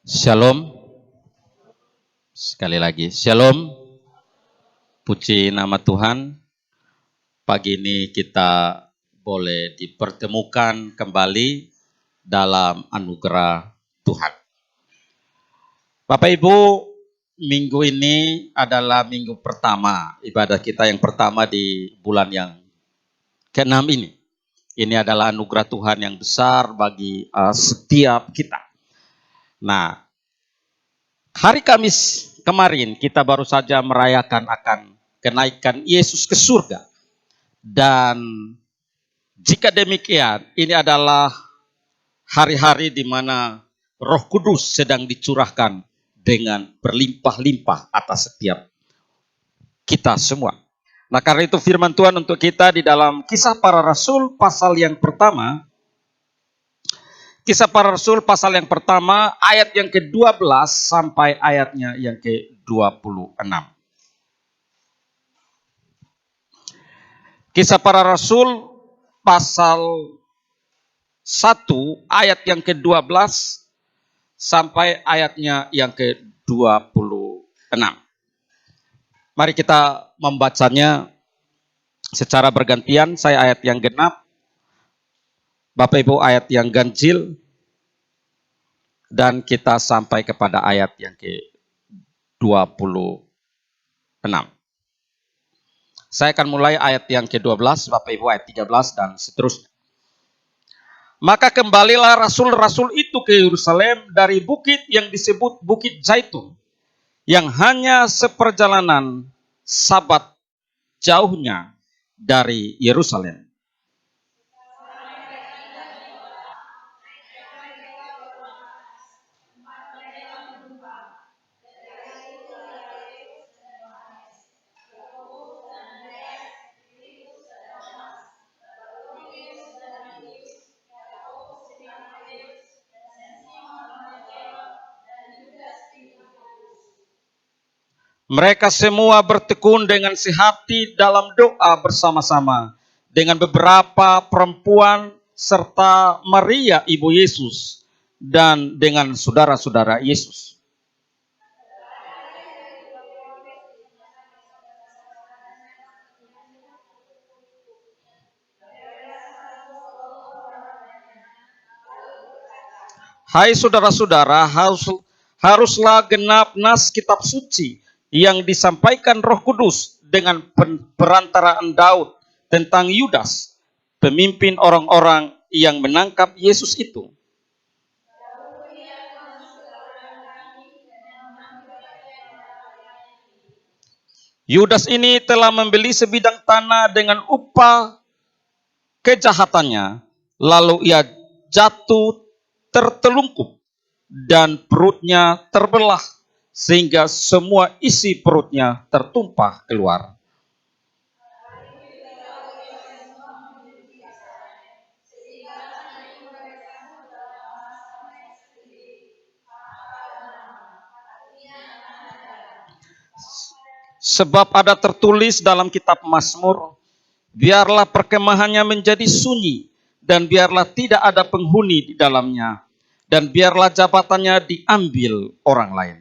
Shalom, sekali lagi. Shalom, puji nama Tuhan. Pagi ini kita boleh dipertemukan kembali dalam anugerah Tuhan. Bapak Ibu, minggu ini adalah minggu pertama, ibadah kita yang pertama di bulan yang ke-6 ini. Ini adalah anugerah Tuhan yang besar bagi setiap kita. Nah, hari Kamis kemarin kita baru saja merayakan akan kenaikan Yesus ke surga. Dan jika demikian, ini adalah hari-hari di mana Roh Kudus sedang dicurahkan dengan berlimpah-limpah atas setiap kita semua. Nah, karena itu firman Tuhan untuk kita di dalam Kisah Para Rasul pasal yang pertama. Kisah Para Rasul pasal yang pertama ayat yang ke-12 sampai ayatnya yang ke-26. Kisah Para Rasul pasal 1 ayat yang ke-12 sampai ayatnya yang ke-26. Mari kita membacanya secara bergantian. Saya ayat yang genap, Bapak Ibu ayat yang ganjil, dan kita sampai kepada ayat yang ke-26. Saya akan mulai ayat yang ke-12, Bapak Ibu ayat 13 dan seterusnya. Maka kembalilah rasul-rasul itu ke Yerusalem dari bukit yang disebut Bukit Zaitun, yang hanya seperjalanan Sabat jauhnya dari Yerusalem. Mereka semua bertekun dengan sehati dalam doa bersama-sama dengan beberapa perempuan serta Maria ibu Yesus dan dengan saudara-saudara Yesus. Hai saudara-saudara, haruslah genap nas kitab suci yang disampaikan Roh Kudus dengan perantaraan Daud tentang Yudas, pemimpin orang-orang yang menangkap Yesus itu. Yudas ini telah membeli sebidang tanah dengan upah kejahatannya, lalu ia jatuh tertelungkup dan perutnya terbelah sehingga semua isi perutnya tertumpah keluar. Sebab ada tertulis dalam kitab Mazmur, biarlah perkemahannya menjadi sunyi, dan biarlah tidak ada penghuni di dalamnya, dan biarlah jabatannya diambil orang lain.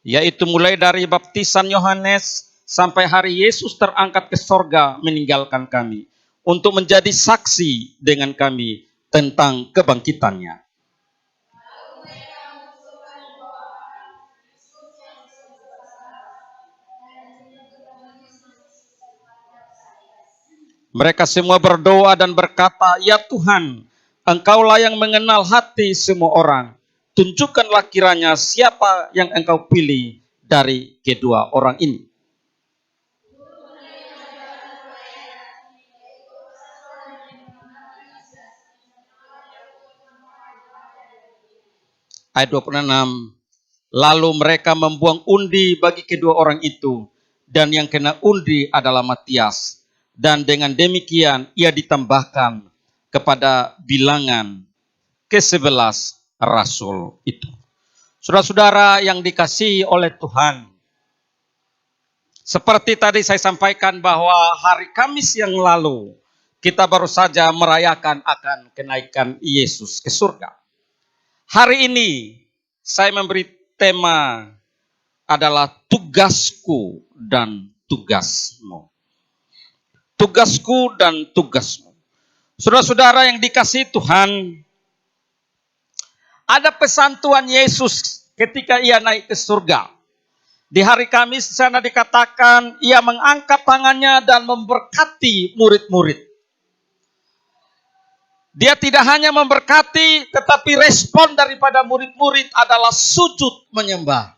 Yaitu mulai dari baptisan Yohanes sampai hari Yesus terangkat ke sorga meninggalkan kami, untuk menjadi saksi dengan kami tentang kebangkitannya. Mereka semua berdoa dan berkata, ya Tuhan, Engkaulah yang mengenal hati semua orang. Tunjukkanlah kiranya siapa yang Engkau pilih dari kedua orang ini. Ayat 26. Lalu mereka membuang undi bagi kedua orang itu, dan yang kena undi adalah Matias. Dan dengan demikian ia ditambahkan kepada bilangan ke-11 rasul itu. Saudara-saudara yang dikasihi oleh Tuhan, Seperti tadi saya sampaikan bahwa hari Kamis yang lalu kita baru saja merayakan akan kenaikan Yesus ke surga. Hari ini saya memberi tema adalah tugasku dan tugasmu. Tugasku dan tugasmu. Saudara-saudara yang dikasihi Tuhan, ada pesan Tuhan Yesus ketika ia naik ke surga. Di hari Kamis di sana dikatakan ia mengangkat tangannya dan memberkati murid-murid. Dia tidak hanya memberkati, tetapi respon daripada murid-murid adalah sujud menyembah.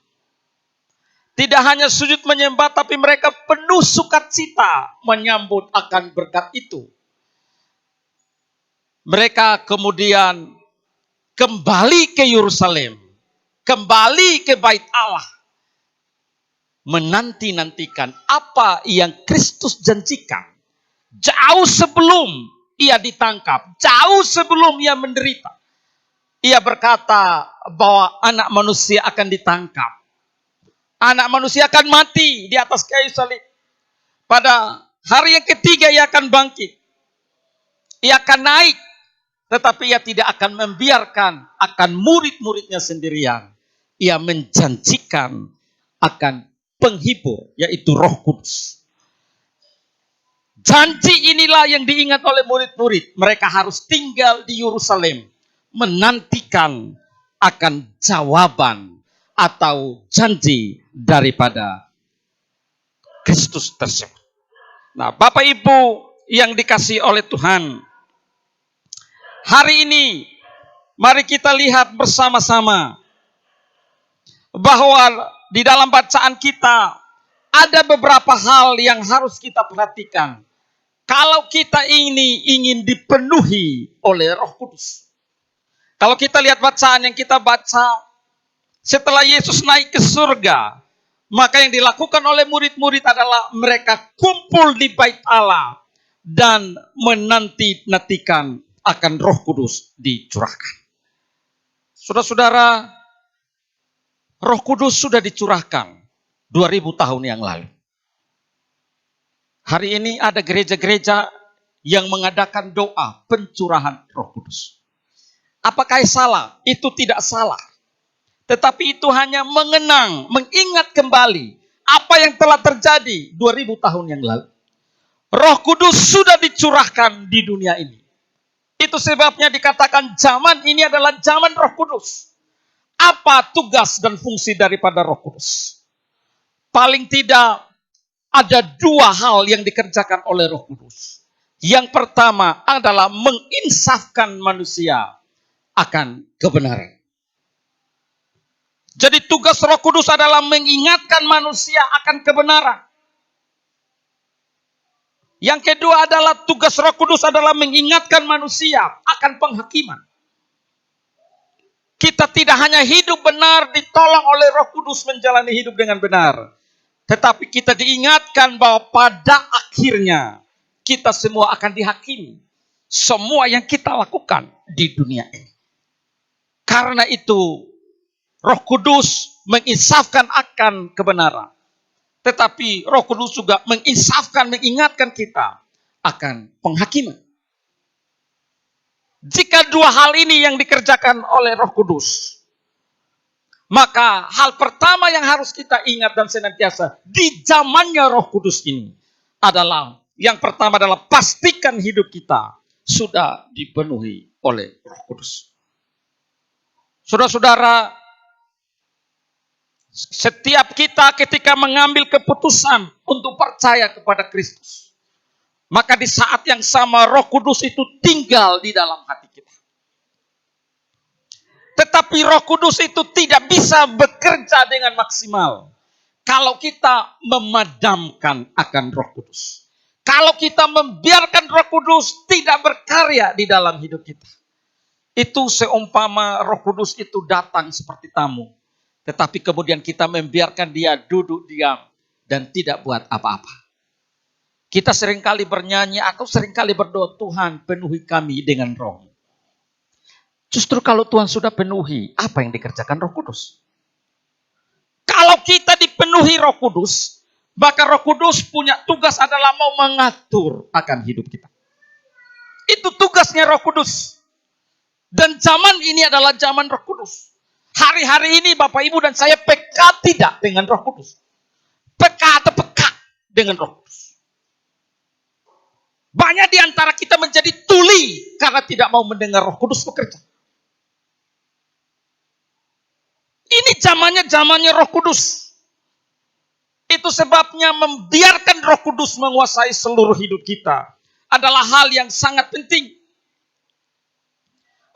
Tidak hanya sujud menyembah, tapi mereka penuh sukacita menyambut akan berkat itu. Mereka kemudian kembali ke Yerusalem, kembali ke bait Allah, menanti-nantikan apa yang Kristus janjikan. Jauh sebelum ia ditangkap, jauh sebelum ia menderita. Ia berkata bahwa anak manusia akan ditangkap. Anak manusia akan mati di atas kayu salib. Pada hari yang ketiga ia akan bangkit. Ia akan naik. Tetapi ia tidak akan membiarkan akan murid-muridnya sendirian. Ia menjanjikan akan penghibur, yaitu Roh Kudus. Janji inilah yang diingat oleh murid-murid. Mereka harus tinggal di Yerusalem, menantikan akan jawaban atau janji daripada Kristus tersebut. Nah, Bapak Ibu yang dikasihi oleh Tuhan, hari ini mari kita lihat bersama-sama bahwa di dalam bacaan kita ada beberapa hal yang harus kita perhatikan. Kalau kita ini ingin dipenuhi oleh Roh Kudus. Kalau kita lihat bacaan yang kita baca, setelah Yesus naik ke surga, maka yang dilakukan oleh murid-murid adalah mereka kumpul di bait Allah dan menanti-nantikan akan Roh Kudus dicurahkan. Saudara-saudara, Roh Kudus sudah dicurahkan 2000 tahun yang lalu. Hari ini ada gereja-gereja yang mengadakan doa pencurahan Roh Kudus. Apakah salah? Itu tidak salah. Tetapi itu hanya mengenang, mengingat kembali apa yang telah terjadi 2000 tahun yang lalu. Roh Kudus sudah dicurahkan di dunia ini. Itu sebabnya dikatakan zaman ini adalah zaman Roh Kudus. Apa tugas dan fungsi daripada Roh Kudus? Paling tidak ada dua hal yang dikerjakan oleh Roh Kudus. Yang pertama adalah menginsafkan manusia akan kebenaran. Jadi tugas Roh Kudus adalah mengingatkan manusia akan kebenaran. Yang kedua adalah tugas Roh Kudus adalah mengingatkan manusia akan penghakiman. Kita tidak hanya hidup benar ditolong oleh Roh Kudus menjalani hidup dengan benar. Tetapi kita diingatkan bahwa pada akhirnya kita semua akan dihakimi. Semua yang kita lakukan di dunia ini. Karena itu Roh Kudus menginsafkan akan kebenaran. Tetapi Roh Kudus juga menginsafkan, mengingatkan kita akan penghakiman. Jika dua hal ini yang dikerjakan oleh Roh Kudus, maka hal pertama yang harus kita ingat dan senantiasa di zamannya Roh Kudus ini adalah, yang pertama adalah pastikan hidup kita sudah dipenuhi oleh Roh Kudus. Saudara-saudara, setiap kita ketika mengambil keputusan untuk percaya kepada Kristus, maka di saat yang sama Roh Kudus itu tinggal di dalam hati kita. Tetapi Roh Kudus itu tidak bisa bekerja dengan maksimal kalau kita memadamkan akan Roh Kudus. Kalau kita membiarkan Roh Kudus tidak berkarya di dalam hidup kita. Itu seumpama Roh Kudus itu datang seperti tamu. Tetapi kemudian kita membiarkan dia duduk diam dan tidak buat apa-apa. Kita seringkali bernyanyi atau seringkali berdoa, Tuhan penuhi kami dengan Roh. Justru kalau Tuhan sudah penuhi, apa yang dikerjakan Roh Kudus? Kalau kita dipenuhi Roh Kudus, Maka Roh Kudus punya tugas adalah mau mengatur akan hidup kita. Itu tugasnya Roh Kudus. Dan zaman ini adalah zaman Roh Kudus. Hari-hari ini Bapak Ibu dan saya peka tidak dengan Roh Kudus. Peka atau peka dengan Roh Kudus. Banyak di antara kita menjadi tuli karena tidak mau mendengar Roh Kudus bekerja. Ini zamannya Roh Kudus. Itu sebabnya membiarkan Roh Kudus menguasai seluruh hidup kita adalah hal yang sangat penting.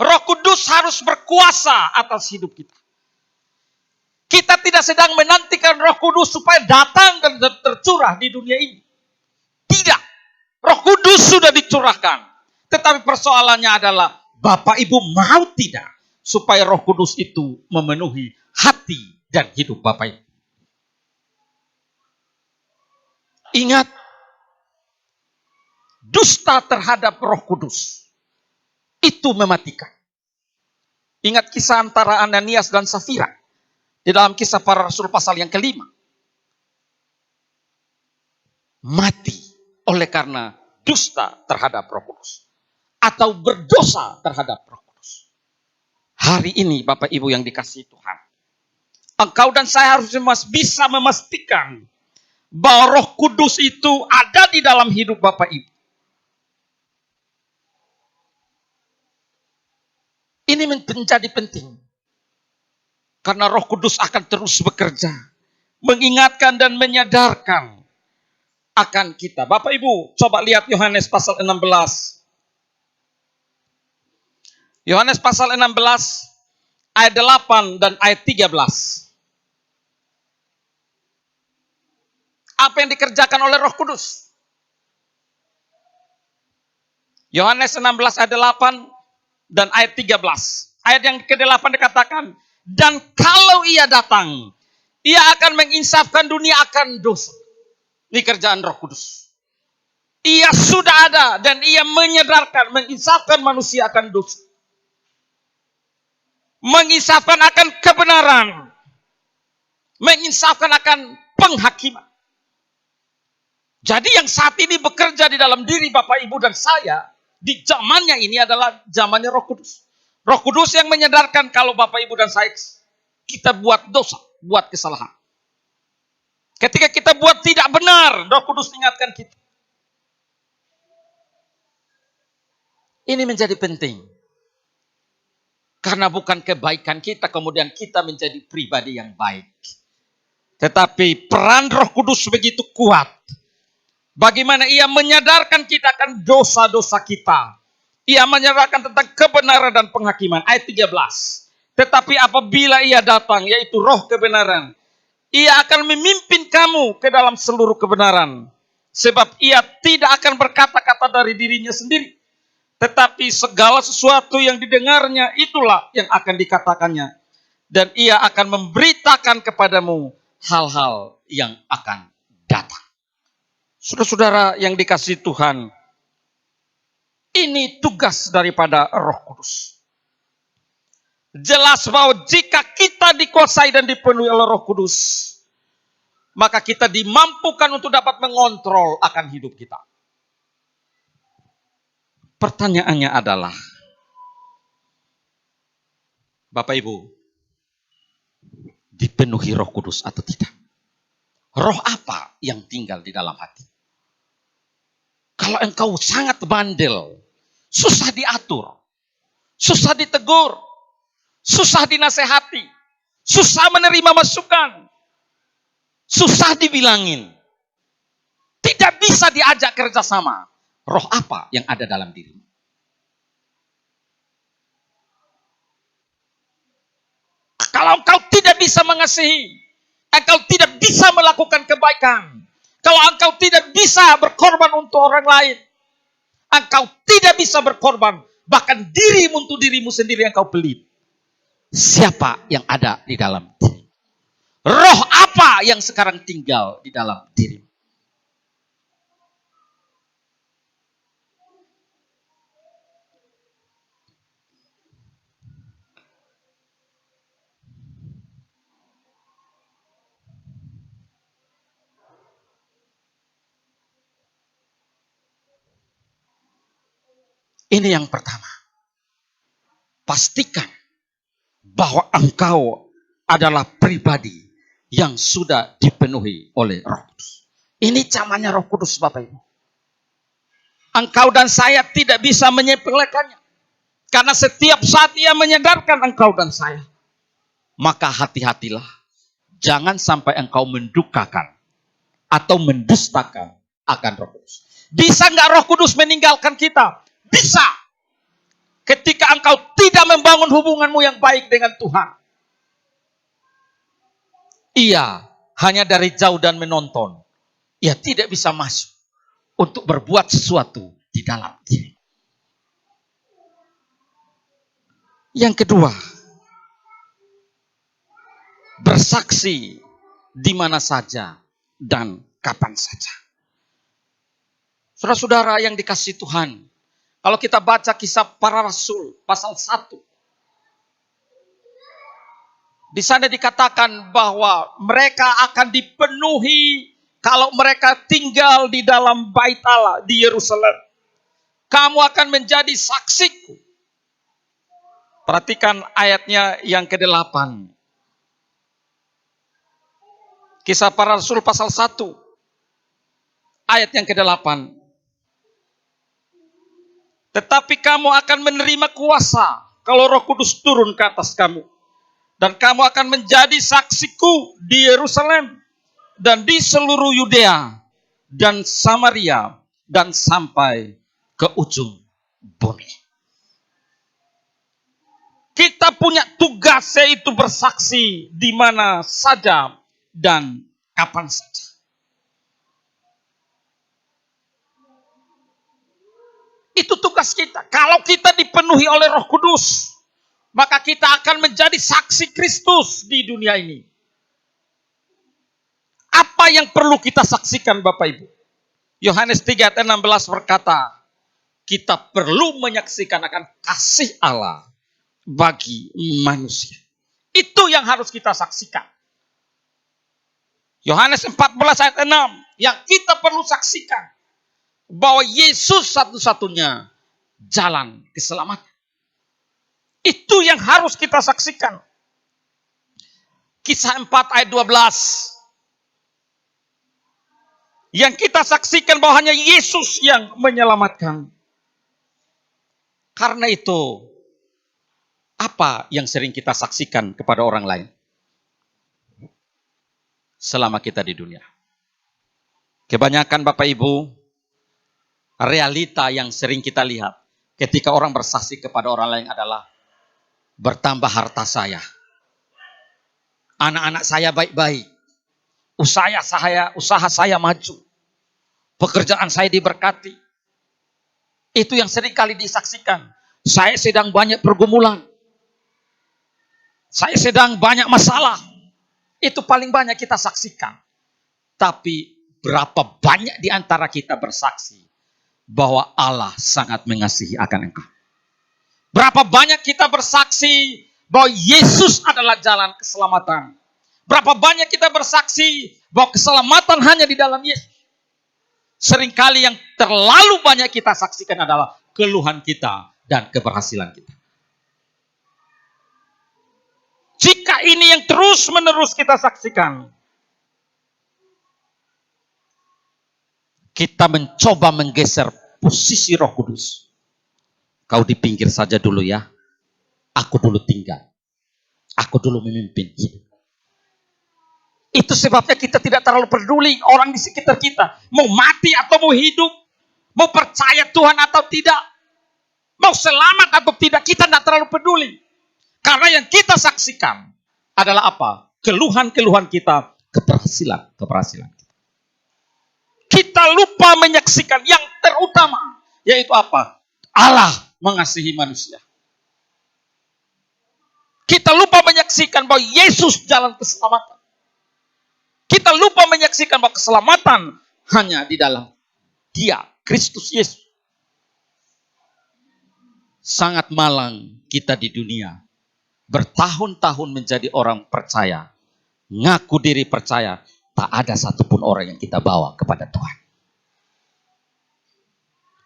Roh Kudus harus berkuasa atas hidup kita. Kita tidak sedang menantikan Roh Kudus supaya datang dan tercurah di dunia ini. Tidak. Roh Kudus sudah dicurahkan. Tetapi persoalannya adalah Bapak Ibu mau tidak supaya Roh Kudus itu memenuhi hati dan hidup Bapak Ibu. Ingat, dusta terhadap Roh Kudus itu mematikan. Ingat kisah antara Ananias dan Safira di dalam Kisah Para Rasul pasal yang ke-5. Mati oleh karena dusta terhadap Roh Kudus atau berdosa terhadap Roh Kudus. Hari ini Bapak Ibu yang dikasihi Tuhan, engkau dan saya harus bisa memastikan bahwa Roh Kudus itu ada di dalam hidup Bapak Ibu. Ini menjadi penting. Karena Roh Kudus akan terus bekerja, mengingatkan dan menyadarkan akan kita. Bapak Ibu, coba lihat Yohanes pasal 16. Yohanes pasal 16 ayat 8 dan ayat 13. Apa yang dikerjakan oleh Roh Kudus? Yohanes 16 ayat 8 dan ayat 13. Ayat yang ke-8 dikatakan, dan kalau ia datang, ia akan menginsafkan dunia akan dosa. Ini kerjaan Roh Kudus. Ia sudah ada dan ia menyadarkan, menginsafkan manusia akan dosa. Menginsafkan akan kebenaran. Menginsafkan akan penghakiman. Jadi yang saat ini bekerja di dalam diri Bapak, Ibu, dan saya, di zamannya ini adalah zamannya Roh Kudus. Roh Kudus yang menyadarkan kalau Bapak, Ibu, dan saya, kita buat dosa, buat kesalahan. Ketika kita buat tidak benar, Roh Kudus ingatkan kita. Ini menjadi penting. Karena bukan kebaikan kita, kemudian kita menjadi pribadi yang baik. Tetapi peran Roh Kudus begitu kuat. Bagaimana ia menyadarkan kita akan dosa-dosa kita. Ia menyadarkan tentang kebenaran dan penghakiman. Ayat 13. Tetapi apabila ia datang, yaitu Roh kebenaran, ia akan memimpin kamu ke dalam seluruh kebenaran. Sebab ia tidak akan berkata-kata dari dirinya sendiri. Tetapi segala sesuatu yang didengarnya itulah yang akan dikatakannya. Dan ia akan memberitakan kepadamu hal-hal yang akan datang. Saudara-saudara yang dikasihi Tuhan, ini tugas daripada Roh Kudus. Jelas bahwa jika kita dikuasai dan dipenuhi oleh Roh Kudus, maka kita dimampukan untuk dapat mengontrol akan hidup kita. Pertanyaannya adalah, Bapak Ibu, dipenuhi Roh Kudus atau tidak? Roh apa yang tinggal di dalam hati? Kalau engkau sangat bandel, susah diatur, susah ditegur, susah dinasehati, susah menerima masukan, susah dibilangin, tidak bisa diajak kerjasama. Roh apa yang ada dalam dirimu? Kalau engkau tidak bisa mengasihi, engkau tidak bisa melakukan kebaikan, kalau engkau tidak bisa berkorban untuk orang lain, engkau tidak bisa berkorban, bahkan dirimu untuk dirimu sendiri engkau pelit. Siapa yang ada di dalam diri? Roh apa yang sekarang tinggal di dalam diri? Ini yang pertama. Pastikan bahwa engkau adalah pribadi yang sudah dipenuhi oleh Roh Kudus. Ini zamannya Roh Kudus, Bapak Ibu. Engkau dan saya tidak bisa menyepelekannya. Karena setiap saat Ia menyadarkan engkau dan saya. Maka hati-hatilah. Jangan sampai engkau mendukakan atau mendustakan akan Roh Kudus. Bisa nggak Roh Kudus meninggalkan kita? Bisa. Ketika engkau tidak membangun hubunganmu yang baik dengan Tuhan. Ia hanya dari jauh dan menonton. Ia tidak bisa masuk untuk berbuat sesuatu di dalam diri. Yang kedua, bersaksi di mana saja dan kapan saja. Saudara-saudara yang dikasihi Tuhan, kalau kita baca kisah para rasul pasal 1, di sana dikatakan bahwa mereka akan dipenuhi kalau mereka tinggal di dalam Bait Allah di Yerusalem. Kamu akan menjadi saksiku. Perhatikan ayatnya yang ke-8. Kisah para rasul pasal 1. Ayat yang ke-8. Tetapi kamu akan menerima kuasa kalau Roh Kudus turun ke atas kamu. Dan kamu akan menjadi saksiku di Yerusalem dan di seluruh Yudea dan Samaria dan sampai ke ujung bumi. Kita punya tugas yaitu bersaksi di mana saja dan kapan saja. Itu tugas kita. Kalau kita dipenuhi oleh Roh Kudus, maka kita akan menjadi saksi Kristus di dunia ini. Apa yang perlu kita saksikan Bapak Ibu? Yohanes 3 ayat 16 berkata, kita perlu menyaksikan akan kasih Allah bagi manusia. Itu yang harus kita saksikan. Yohanes 14 ayat 6, yang kita perlu saksikan. Bahwa Yesus satu-satunya jalan keselamatan. Itu yang harus kita saksikan. Kisah 4 ayat 12. Yang kita saksikan bahwa hanya Yesus yang menyelamatkan. Karena itu, apa yang sering kita saksikan kepada orang lain? Selama kita di dunia. Kebanyakan Bapak Ibu, realita yang sering kita lihat ketika orang bersaksi kepada orang lain adalah bertambah harta saya. Anak-anak saya baik-baik. Usaha saya maju. Pekerjaan saya diberkati. Itu yang sering kali disaksikan. Saya sedang banyak pergumulan. Saya sedang banyak masalah. Itu paling banyak kita saksikan. Tapi berapa banyak di antara kita bersaksi bahwa Allah sangat mengasihi akan engkau. Berapa banyak kita bersaksi bahwa Yesus adalah jalan keselamatan. Berapa banyak kita bersaksi bahwa keselamatan hanya di dalam Yesus. Seringkali yang terlalu banyak kita saksikan adalah keluhan kita dan keberhasilan kita. Jika ini yang terus-menerus kita saksikan, kita mencoba menggeser posisi Roh Kudus. Kau di pinggir saja dulu ya. Aku dulu tinggal. Aku dulu memimpin. Itu sebabnya kita tidak terlalu peduli orang di sekitar kita. Mau mati atau mau hidup. Mau percaya Tuhan atau tidak. Mau selamat atau tidak. Kita tidak terlalu peduli. Karena yang kita saksikan adalah apa? Keluhan-keluhan kita. Keberhasilan kita. Kita lupa menyaksikan yang terutama. Yaitu apa? Allah mengasihi manusia. Kita lupa menyaksikan bahwa Yesus jalan keselamatan. Kita lupa menyaksikan bahwa keselamatan hanya di dalam Dia, Kristus Yesus. Sangat malang kita di dunia. Bertahun-tahun menjadi orang percaya. Ngaku diri percaya. Tak ada satupun orang yang kita bawa kepada Tuhan.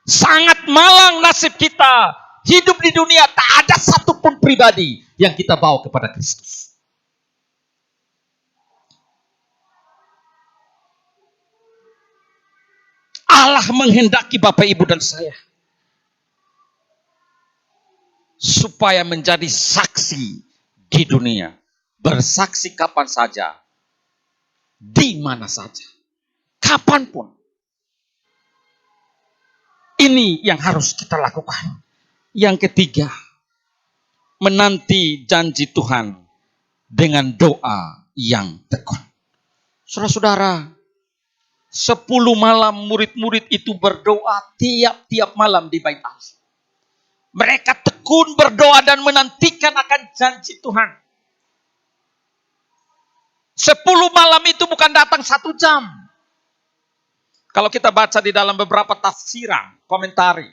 Sangat malang nasib kita. Hidup di dunia tak ada satupun pribadi yang kita bawa kepada Kristus. Allah menghendaki Bapak, Ibu, dan saya supaya menjadi saksi di dunia. Bersaksi kapan saja, di mana saja, kapanpun. Ini yang harus kita lakukan. Yang ketiga, menanti janji Tuhan dengan doa yang tekun. Saudara-saudara, 10 malam murid-murid itu berdoa tiap-tiap malam di bait Allah. Mereka tekun berdoa dan menantikan akan janji Tuhan. 10 malam itu bukan datang 1 jam. Kalau kita baca di dalam beberapa tafsiran, komentari,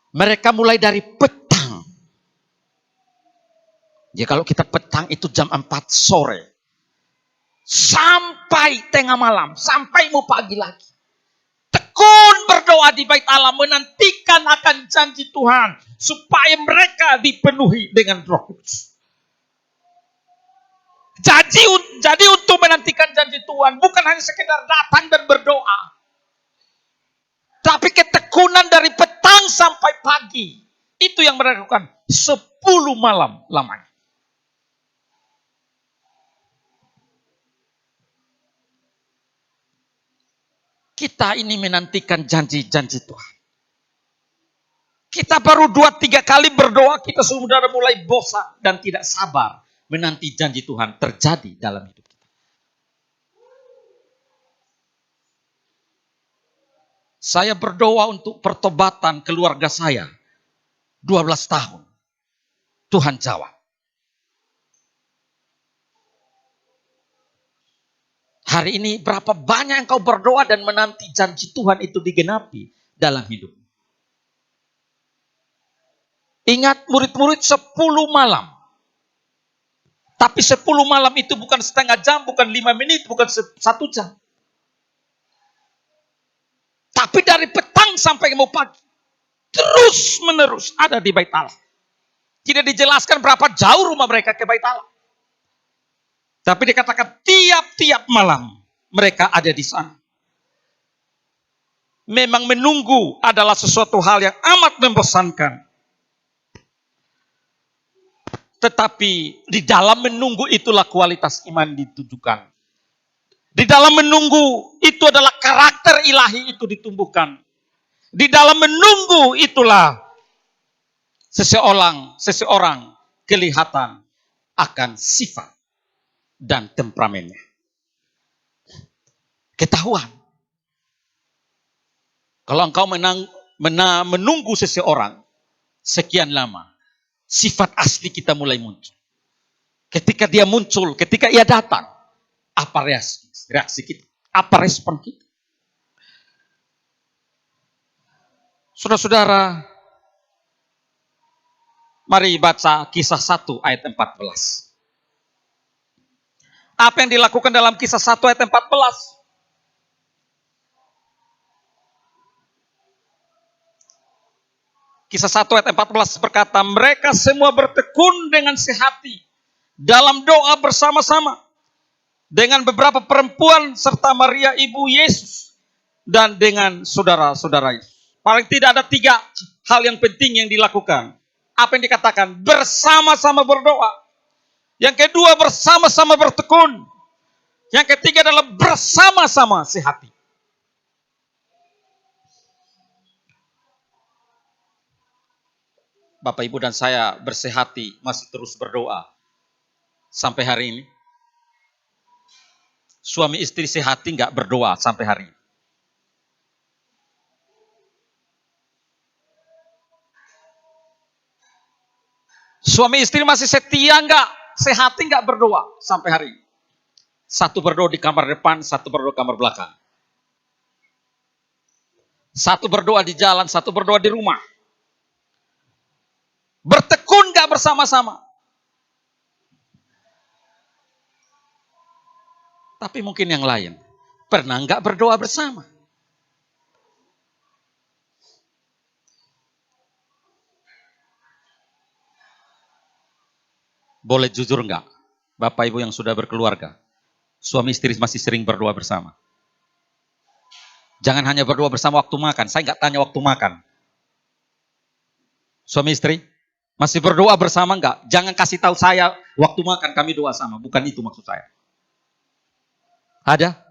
mereka mulai dari petang. Ya kalau kita petang itu jam 4 sore. Sampai tengah malam, sampai mau pagi lagi. Tekun berdoa di bait Allah, menantikan akan janji Tuhan. Supaya mereka dipenuhi dengan Roh Kudus. Jadi untuk menantikan janji Tuhan, bukan hanya sekedar datang dan berdoa. Tapi ketekunan dari petang sampai pagi. Itu yang mereka lakukan 10 malam lamanya. Kita ini menantikan janji-janji Tuhan. Kita baru 2-3 kali berdoa, kita sudah mulai bosan dan tidak sabar menanti janji Tuhan terjadi dalam hidup kita. Saya berdoa untuk pertobatan keluarga saya 12 tahun. Tuhan jawab. Hari ini berapa banyak engkau berdoa dan menanti janji Tuhan itu digenapi dalam hidup. Ingat murid-murid 10 malam. Tapi 10 malam itu bukan setengah jam, bukan 5 menit, bukan 1 jam. Tapi dari petang sampai mau pagi. Terus menerus ada di bait Allah. Tidak dijelaskan berapa jauh rumah mereka ke bait Allah. Tapi dikatakan tiap-tiap malam mereka ada di sana. Memang menunggu adalah sesuatu hal yang amat membosankan. Tetapi di dalam menunggu itulah kualitas iman ditujukan. Di dalam menunggu itu adalah karakter ilahi itu ditumbuhkan. Di dalam menunggu itulah seseorang kelihatan akan sifat dan temperamennya. Ketahuan. Kalau engkau menunggu seseorang sekian lama, sifat asli kita mulai muncul. Ketika dia muncul, ketika ia datang, apa reaksi kita? Apa respon kita? Saudara-saudara, mari baca Kisah 1 ayat 14. Apa yang dilakukan dalam Kisah 1 ayat 14? Kisah 1 ayat 14 berkata, mereka semua bertekun dengan sehati dalam doa bersama-sama dengan beberapa perempuan serta Maria ibu Yesus dan dengan saudara-saudara Yesus. Paling tidak ada 3 hal yang penting yang dilakukan. Apa yang dikatakan? Bersama-sama berdoa. Yang kedua, bersama-sama bertekun. Yang ketiga adalah bersama-sama sehati. Bapak, Ibu, dan saya bersehati masih terus berdoa sampai hari ini. Suami istri sehati nggak berdoa sampai hari ini. Suami istri masih setia nggak? Sehati nggak berdoa sampai hari ini. Satu berdoa di kamar depan, satu berdoa di kamar belakang. Satu berdoa di jalan, satu berdoa di rumah. Bertekun nggak bersama-sama? Tapi mungkin yang lain pernah nggak berdoa bersama? Boleh jujur enggak? Bapak Ibu yang sudah berkeluarga, suami istri masih sering berdoa bersama. Jangan hanya berdoa bersama waktu makan. Saya enggak tanya waktu makan. Suami istri, masih berdoa bersama enggak? Jangan kasih tahu saya waktu makan kami doa sama. Bukan itu maksud saya. Ada?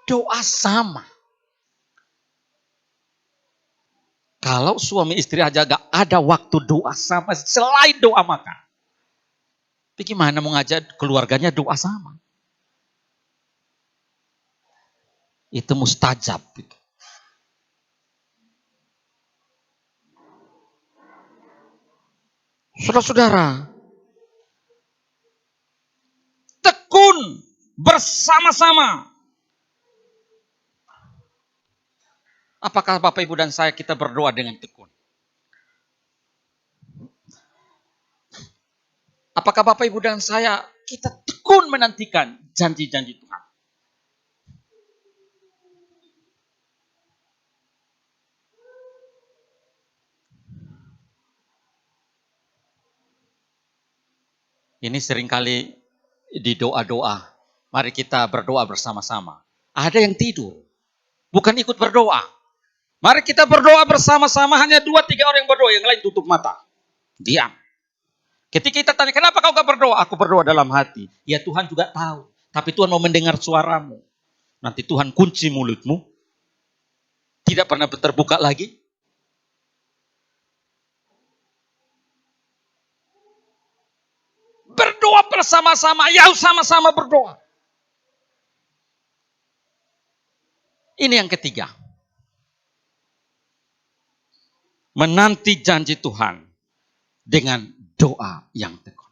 Doa sama. Kalau suami istri aja gak ada waktu doa sama selain doa makan. Bagaimana mau ngajak keluarganya doa sama? Itu mustajab. Saudara-saudara, tekun bersama-sama. Apakah Bapak Ibu dan saya kita berdoa dengan tekun? Apakah Bapak Ibu dan saya kita tekun menantikan janji-janji Tuhan? Ini seringkali di doa-doa. Mari kita berdoa bersama-sama. Ada yang tidur, bukan ikut berdoa. Mari kita berdoa bersama-sama, hanya 2-3 orang yang berdoa, yang lain tutup mata. Diam. Ketika kita tanya, kenapa kau gak berdoa? Aku berdoa dalam hati. Ya Tuhan juga tahu. Tapi Tuhan mau mendengar suaramu. Nanti Tuhan kunci mulutmu. Tidak pernah terbuka lagi. Berdoa bersama-sama, ya sama-sama berdoa. Ini yang ketiga. Menanti janji Tuhan dengan doa yang tekun.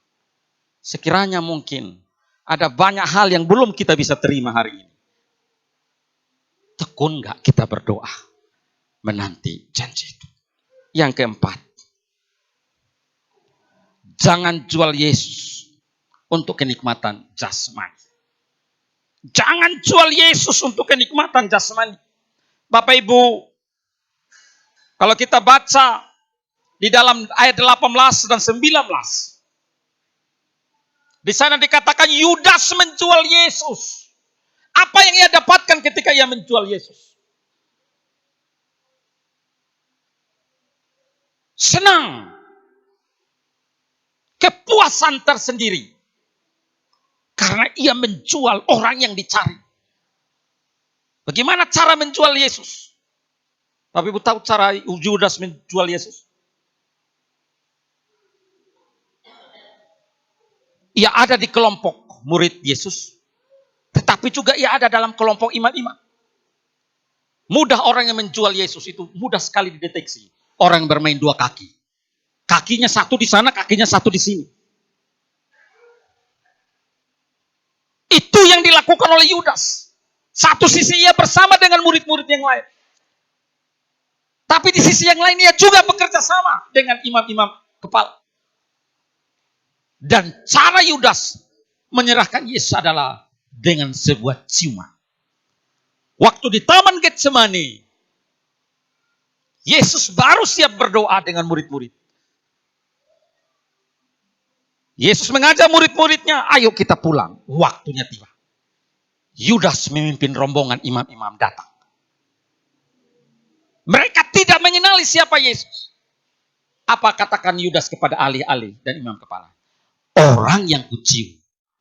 Sekiranya mungkin ada banyak hal yang belum kita bisa terima hari ini. Tekun gak kita berdoa menanti janji itu. Yang keempat, jangan jual Yesus untuk kenikmatan jasmani. Jangan jual Yesus untuk kenikmatan jasmani. Bapak Ibu, kalau kita baca di dalam ayat 18 dan 19, di sana dikatakan Yudas menjual Yesus. Apa yang ia dapatkan ketika ia menjual Yesus? Senang. Kepuasan tersendiri. Karena ia menjual orang yang dicari. Bagaimana cara menjual Yesus? Bapak Ibu tahu cara Yudas menjual Yesus? Ia ada di kelompok murid Yesus. Tetapi juga ia ada dalam kelompok imam-imam. Mudah orang yang menjual Yesus itu mudah sekali dideteksi. Orang yang bermain 2 kaki. Kakinya satu di sana, kakinya satu di sini. Itu yang dilakukan oleh Yudas. Satu sisi ia bersama dengan murid-murid yang lain. Tapi di sisi yang lain ia juga bekerja sama dengan imam-imam kepala. Dan cara Yudas menyerahkan Yesus adalah dengan sebuah ciuman. Waktu di Taman Getsemani, Yesus baru siap berdoa dengan murid-murid. Yesus mengajak murid-muridnya, ayo kita pulang, waktunya tiba. Yudas memimpin rombongan imam-imam datang. Mereka tidak mengenali siapa Yesus. Apa katakan Yudas kepada ahli-ahli dan imam kepala? Orang yang kucium,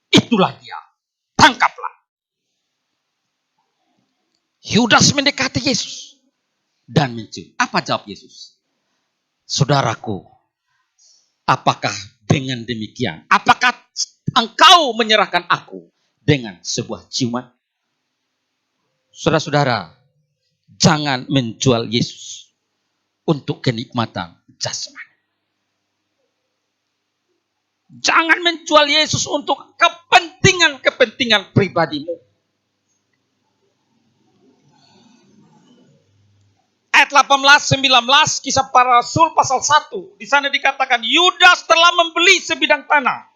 itulah dia. Tangkaplah. Yudas mendekati Yesus dan mencium. Apa jawab Yesus? Saudaraku, apakah dengan demikian? Apakah engkau menyerahkan aku dengan sebuah ciuman? Saudara-saudara, jangan menjual Yesus untuk kenikmatan jasmani. Jangan menjual Yesus untuk kepentingan pribadimu. Ayat 18-19 Kisah Para Rasul pasal 1. Di sana dikatakan Yudas telah membeli sebidang tanah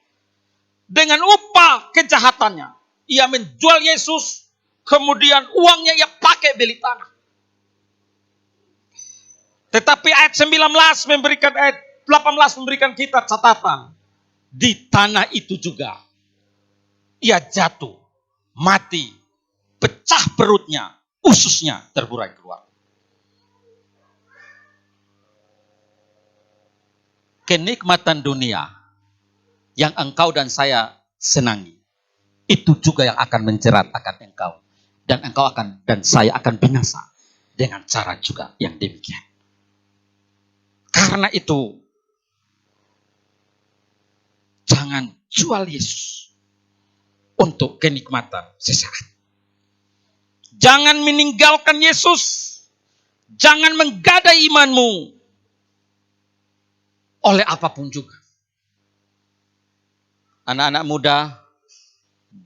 dengan upah kejahatannya. Ia menjual Yesus, kemudian uangnya ia pakai beli tanah. Tetapi ayat 18 memberikan kita catatan. Di tanah itu juga ia jatuh, mati, pecah perutnya, ususnya terburai keluar. Kenikmatan dunia yang engkau dan saya senangi, itu juga yang akan menjerat akan engkau. Dan engkau dan saya akan binasa dengan cara juga yang demikian. Karena itu, jangan jual Yesus untuk kenikmatan sesaat. Jangan meninggalkan Yesus. Jangan menggadai imanmu oleh apapun juga. Anak-anak muda,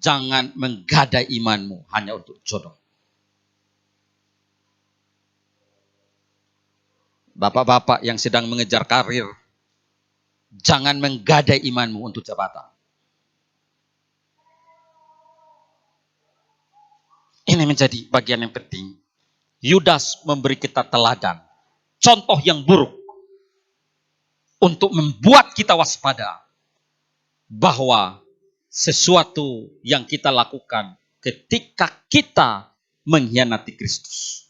jangan menggadai imanmu hanya untuk jodoh. Bapak-bapak yang sedang mengejar karir, jangan menggadai imanmu untuk jabatan. Ini menjadi bagian yang penting. Yudas memberi kita teladan, contoh yang buruk untuk membuat kita waspada bahwa sesuatu yang kita lakukan ketika kita mengkhianati Kristus,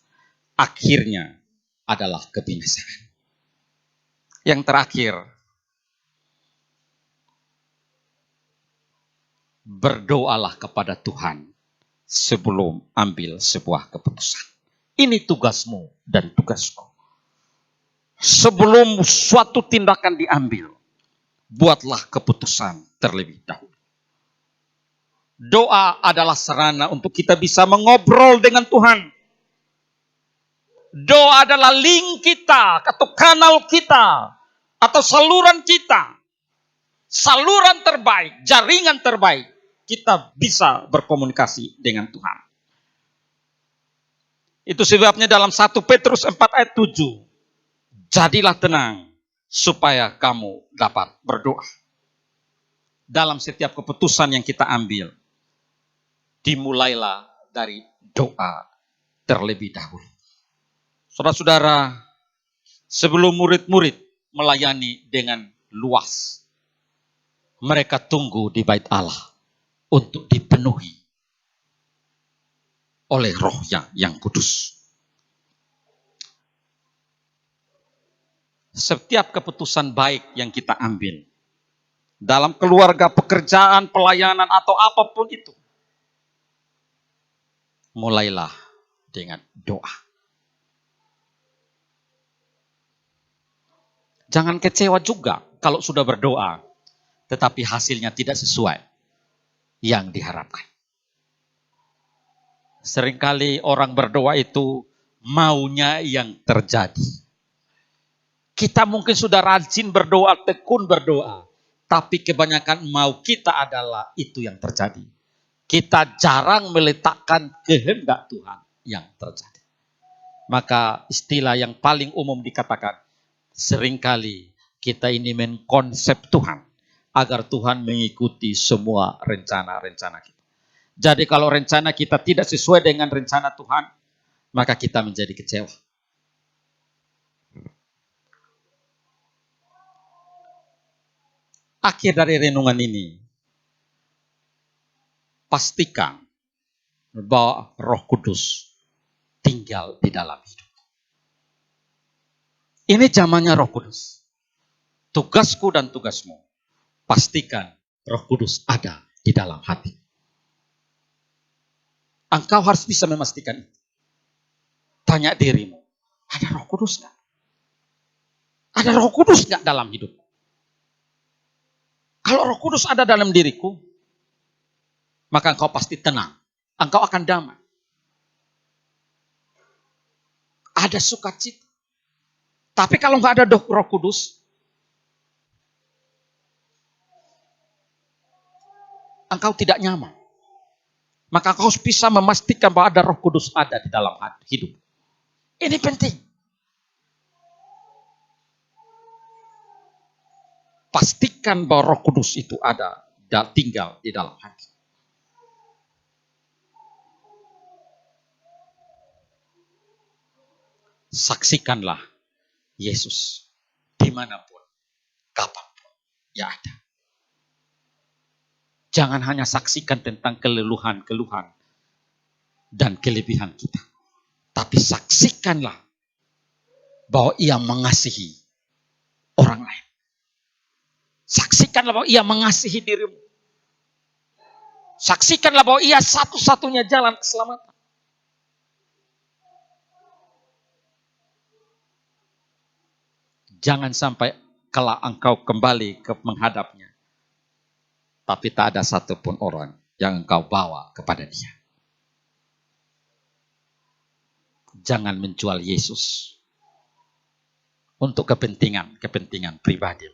akhirnya adalah kebinasaan. Yang terakhir, berdoalah kepada Tuhan sebelum ambil sebuah keputusan. Ini tugasmu dan tugasku. Sebelum suatu tindakan diambil, buatlah keputusan terlebih dahulu. Doa adalah sarana untuk kita bisa mengobrol dengan Tuhan. Doa adalah link kita, atau kanal kita, atau saluran kita. Saluran terbaik, jaringan terbaik. Kita bisa berkomunikasi dengan Tuhan. Itu sebabnya dalam 1 Petrus 4 ayat 7. Jadilah tenang supaya kamu dapat berdoa. Dalam setiap keputusan yang kita ambil, dimulailah dari doa terlebih dahulu. Saudara-saudara, sebelum murid-murid melayani dengan luas, mereka tunggu di bait Allah untuk dipenuhi oleh Roh-Nya yang kudus. Setiap keputusan baik yang kita ambil, dalam keluarga, pekerjaan, pelayanan, atau apapun itu, mulailah dengan doa. Jangan kecewa juga kalau sudah berdoa, tetapi hasilnya tidak sesuai yang diharapkan. Seringkali orang berdoa itu maunya yang terjadi. Kita mungkin sudah rajin berdoa, tekun berdoa, tapi kebanyakan mau kita adalah itu yang terjadi. Kita jarang meletakkan kehendak Tuhan yang terjadi. Maka istilah yang paling umum dikatakan, seringkali kita ini mengkonsep Tuhan agar Tuhan mengikuti semua rencana-rencana kita. Jadi kalau rencana kita tidak sesuai dengan rencana Tuhan, maka kita menjadi kecewa. Akhir dari renungan ini, pastikan bahwa Roh Kudus tinggal di dalam hidup. Ini zamannya Roh Kudus. Tugasku dan tugasmu, pastikan Roh Kudus ada di dalam hati. Engkau harus bisa memastikan itu. Tanya dirimu, ada Roh Kudus nggak? Ada Roh Kudus nggak dalam hidup? Kalau Roh Kudus ada dalam diriku, maka engkau pasti tenang. Engkau akan damai. Ada sukacita. Tapi kalau nggak ada Roh Kudus, engkau tidak nyaman. Maka engkau harus bisa memastikan bahwa ada Roh Kudus ada di dalam hidup. Ini penting. Pastikan bahwa Roh Kudus itu ada tinggal di dalam hati. Saksikanlah Yesus dimanapun, kapanpun ya ada. Jangan hanya saksikan tentang keluhan dan kelebihan kita. Tapi saksikanlah bahwa ia mengasihi orang lain. Saksikanlah bahwa ia mengasihi dirimu. Saksikanlah bahwa ia satu-satunya jalan keselamatan. Jangan sampai kalau engkau kembali ke menghadapnya, tapi tak ada satupun orang yang engkau bawa kepada dia. Jangan menjual Yesus untuk kepentingan pribadi.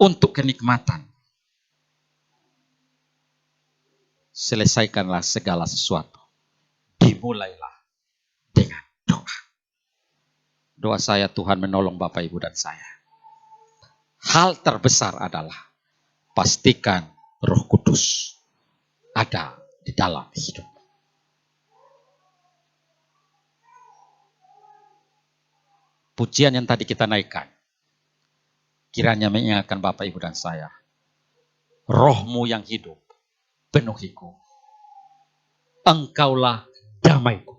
Untuk kenikmatan. Selesaikanlah segala sesuatu. Dimulailah dengan doa. Doa saya, Tuhan menolong Bapak Ibu dan saya. Hal terbesar adalah pastikan Roh Kudus ada di dalam hidup. Pujian yang tadi kita naikkan, kiranya mengingatkan Bapak Ibu dan saya, Roh-Mu yang hidup, penuhiku. Engkaulah damaiku.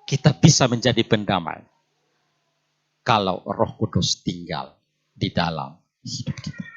Kita bisa menjadi pendamai kalau Roh Kudus tinggal di dalam hidup kita.